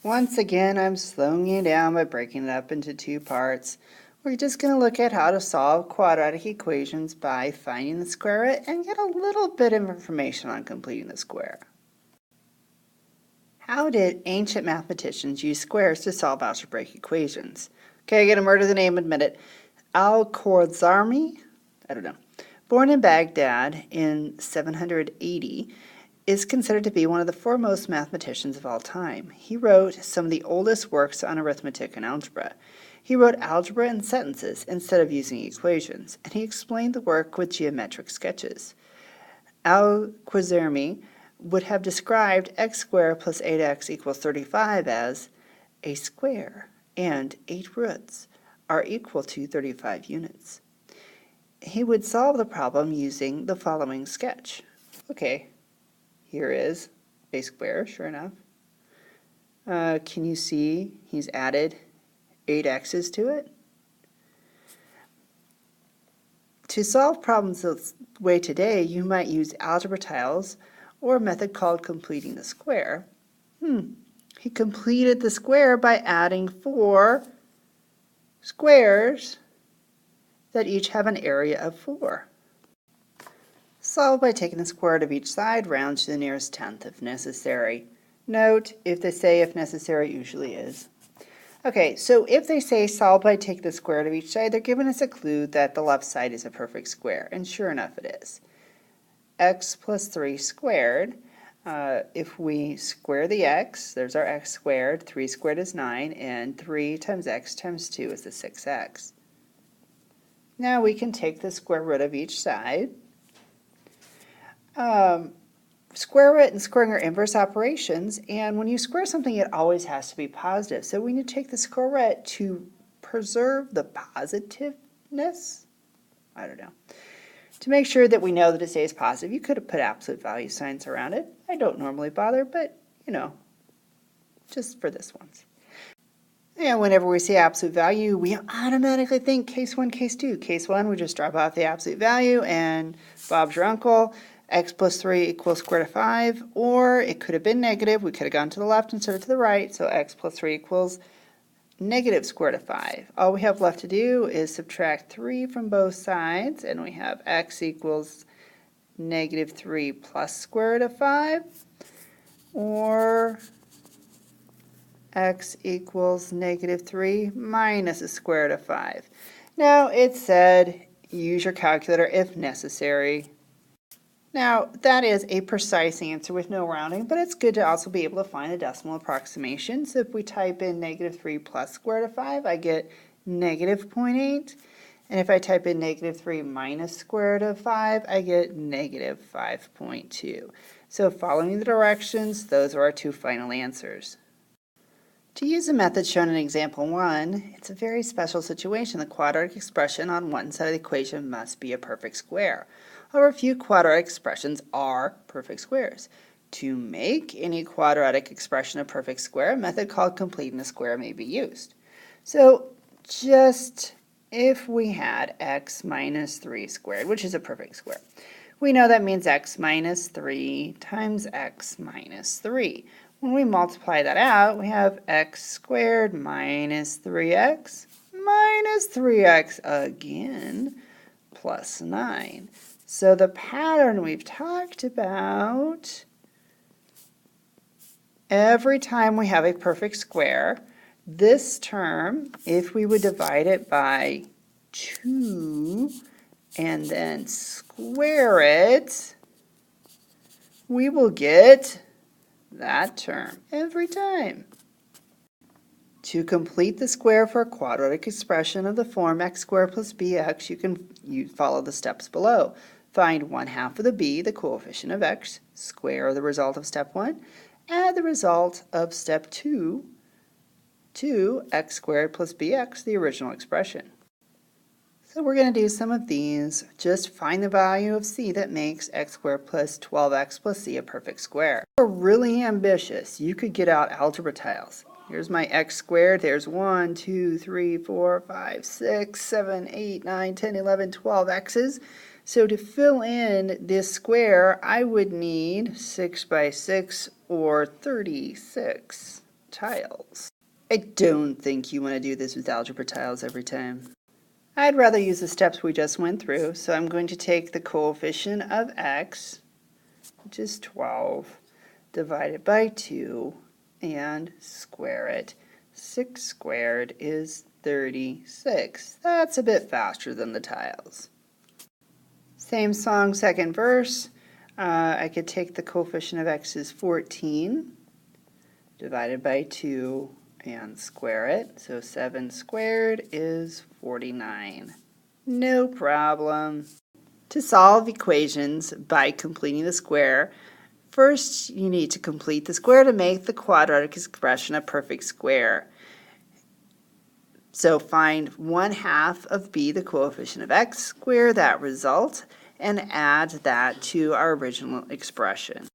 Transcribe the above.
Once again, I'm slowing you down by breaking it up into two parts. We're just going to look at how to solve quadratic equations by finding the square root and get a little bit of information on completing the square. How did ancient mathematicians use squares to solve algebraic equations? Okay, I'm going to murder the name in a minute. Al-Khwarizmi, I don't know, born in Baghdad in 780, is considered to be one of the foremost mathematicians of all time. He wrote some of the oldest works on arithmetic and algebra. He wrote algebra in sentences instead of using equations, and he explained the work with geometric sketches. Al-Khwarizmi would have described x squared plus 8x equals 35 as a square and 8 roots are equal to 35 units. He would solve the problem using the following sketch. Okay, here is a square, sure enough. Can you see he's added 8 x's to it? To solve problems the way today, you might use algebra tiles or a method called completing the square. He completed the square by adding 4 squares that each have an area of 4. Solve by taking the square root of each side, round to the nearest tenth if necessary. Note, if they say if necessary, it usually is. Okay, so if they say solve by taking the square root of each side, they're giving us a clue that the left side is a perfect square, and sure enough it is. X plus 3 squared, if we square the x, there's our x squared, 3 squared is 9, and 3 times x times 2 is the 6x. Now we can take the square root of each side. Square root and squaring are inverse operations, and when you square something, it always has to be positive. So we need to take the square root to preserve the positiveness. I don't know. To make sure that we know that it stays positive, you could have put absolute value signs around it. I don't normally bother, but, you know, just for this once. And whenever we see absolute value, we automatically think case 1, case 2. Case 1, we just drop off the absolute value, and Bob's your uncle. X plus 3 equals square root of 5, or it could have been negative. We could have gone to the left instead of to the right, so x plus 3 equals negative square root of 5. All we have left to do is subtract 3 from both sides, and we have x equals negative 3 plus square root of 5, or x equals negative 3 minus the square root of 5. Now, it said use your calculator if necessary. Now, that is a precise answer with no rounding, but it's good to also be able to find a decimal approximation. So if we type in negative 3 plus square root of 5, I get negative 0.8. And if I type in negative 3 minus square root of 5, I get negative 5.2. So following the directions, those are our two final answers. To use the method shown in example 1, it's a very special situation. The quadratic expression on one side of the equation must be a perfect square. However, few quadratic expressions are perfect squares. To make any quadratic expression a perfect square, a method called completing the square may be used. So just if we had x minus 3 squared, which is a perfect square, we know that means x minus 3 times x minus 3. When we multiply that out, we have x squared minus 3x minus 3x again plus 9. So the pattern we've talked about, every time we have a perfect square, this term, if we would divide it by 2 and then square it, we will get that term every time. To complete the square for a quadratic expression of the form x squared plus bx, you follow the steps below. Find 1/2 of the b, the coefficient of x, square the result of step 1, add the result of step 2 to x squared plus bx, the original expression. So we're going to do some of these. Just find the value of c that makes x squared plus 12x plus c a perfect square. If we're really ambitious, you could get out algebra tiles. Here's my x squared. There's 1, 2, 3, 4, 5, 6, 7, 8, 9, 10, 11, 12 x's. So to fill in this square, I would need 6 by 6 or 36. tiles. I don't think you want to do this with algebra tiles every time. I'd rather use the steps we just went through, so I'm going to take the coefficient of x, which is 12, divided by 2, and square it. 6 squared is 36. That's a bit faster than the tiles. Same song, second verse. I could take the coefficient of x is 14, divided by 2, and square it. So 7 squared is 49. No problem. To solve equations by completing the square, first you need to complete the square to make the quadratic expression a perfect square. So find 1/2 of b, the coefficient of x, square that result, and add that to our original expression.